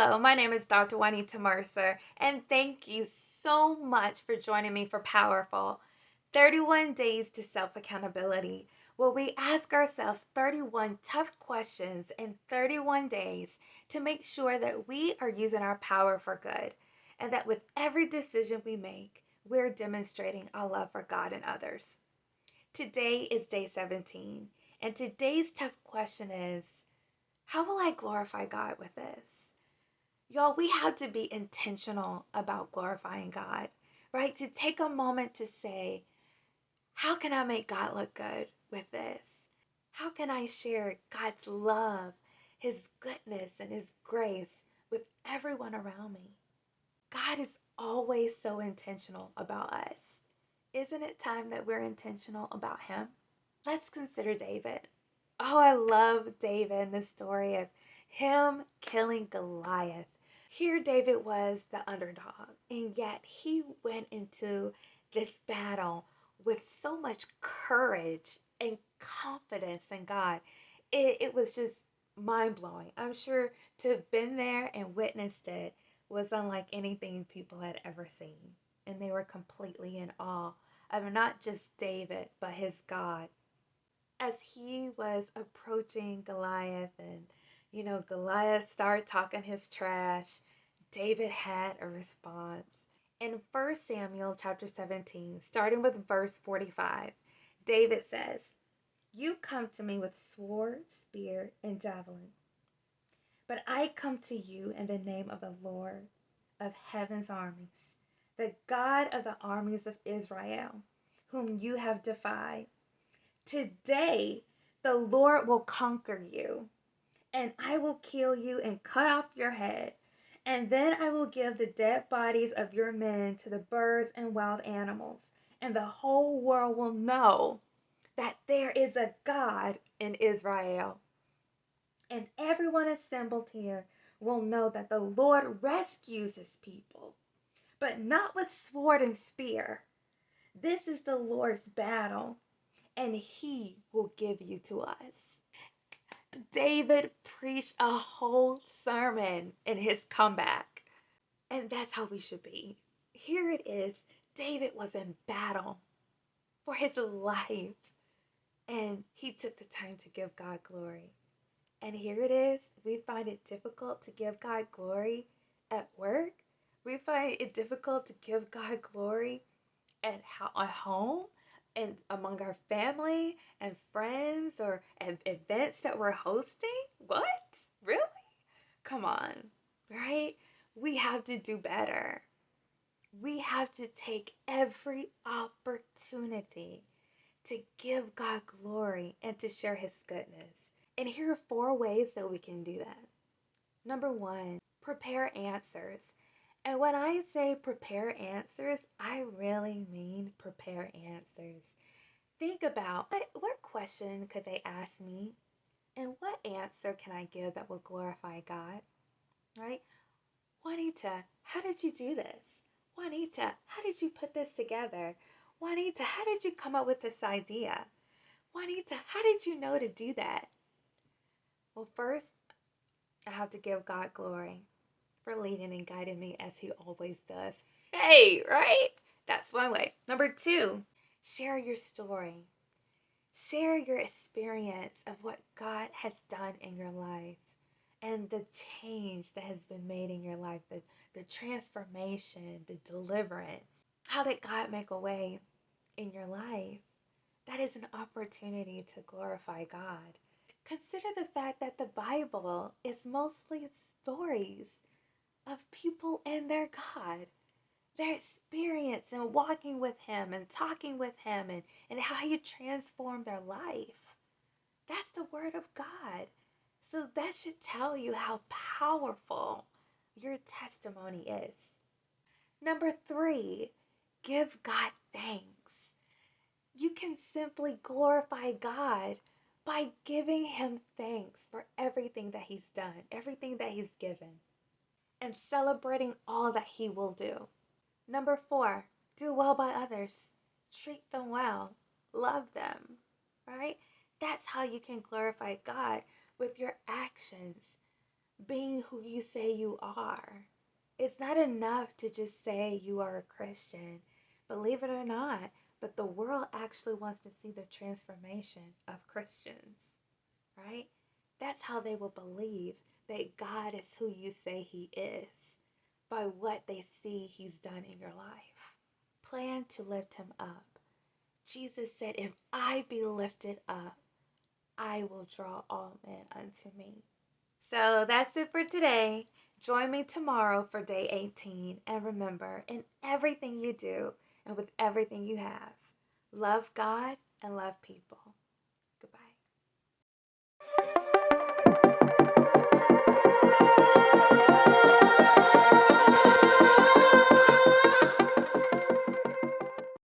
Hello, my name is Dr. Juanita Mercer, and thank you so much for joining me for Powerful 31 Days to Self Accountability, where we ask ourselves 31 tough questions in 31 days to make sure that we are using our power for good, and that with every decision we make, we're demonstrating our love for God and others. Today is day 17, and today's tough question is, how will I glorify God with this? Y'all, we have to be intentional about glorifying God, right? To take a moment to say, how can I make God look good with this? How can I share God's love, His goodness, and His grace with everyone around me? God is always so intentional about us. Isn't it time that we're intentional about Him? Let's consider David. Oh, I love David and the story of him killing Goliath. Here, David was the underdog, and yet he went into this battle with so much courage and confidence in God. It was just mind blowing. I'm sure to have been there and witnessed it was unlike anything people had ever seen. And they were completely in awe of not just David, but his God. As he was approaching Goliath and Goliath started talking his trash, David had a response. In 1 Samuel chapter 17, starting with verse 45, David says, "You come to me with sword, spear, and javelin, but I come to you in the name of the Lord of heaven's armies, the God of the armies of Israel, whom you have defied. Today the Lord will conquer you, and I will kill you and cut off your head. And then I will give the dead bodies of your men to the birds and wild animals, and the whole world will know that there is a God in Israel. And everyone assembled here will know that the Lord rescues his people, but not with sword and spear. This is the Lord's battle, and he will give you to us." David preached a whole sermon in his comeback. And that's how we should be. Here it is. David was in battle for his life. And he took the time to give God glory. And here it is. We find it difficult to give God glory at work. We find it difficult to give God glory at home and among our family and friends or at events that we're hosting. What? Really? Come on, right? We have to do better. We have to take every opportunity to give God glory and to share his goodness. And here are 4 ways that we can do that. Number 1, prepare answers. And when I say prepare answers, I really mean prepare answers. Think about what question could they ask me, and what answer can I give that will glorify God, right? Juanita, how did you do this? Juanita, how did you put this together? Juanita, how did you come up with this idea? Juanita, how did you know to do that? Well, first, I have to give God glory for leading and guiding me as he always does. Hey, right? That's one way. Number 2, share your story. Share your experience of what God has done in your life and the change that has been made in your life, the transformation, the deliverance. How did God make a way in your life? That is an opportunity to glorify God. Consider the fact that the Bible is mostly stories of people and their God, their experience and walking with him and talking with him and how he transformed their life. That's the word of God. So that should tell you how powerful your testimony is. Number 3, give God thanks. You can simply glorify God by giving him thanks for everything that he's done, everything that he's given, and celebrating all that he will do. Number 4, do well by others. Treat them well. Love them, right? That's how you can glorify God, with your actions, being who you say you are. It's not enough to just say you are a Christian. Believe it or not, but the world actually wants to see the transformation of Christians, right? That's how they will believe that God is who you say He is, by what they see He's done in your life. Plan to lift Him up. Jesus said, "If I be lifted up, I will draw all men unto me." So that's it for today. Join me tomorrow for day 18. And remember, in everything you do and with everything you have, love God and love people.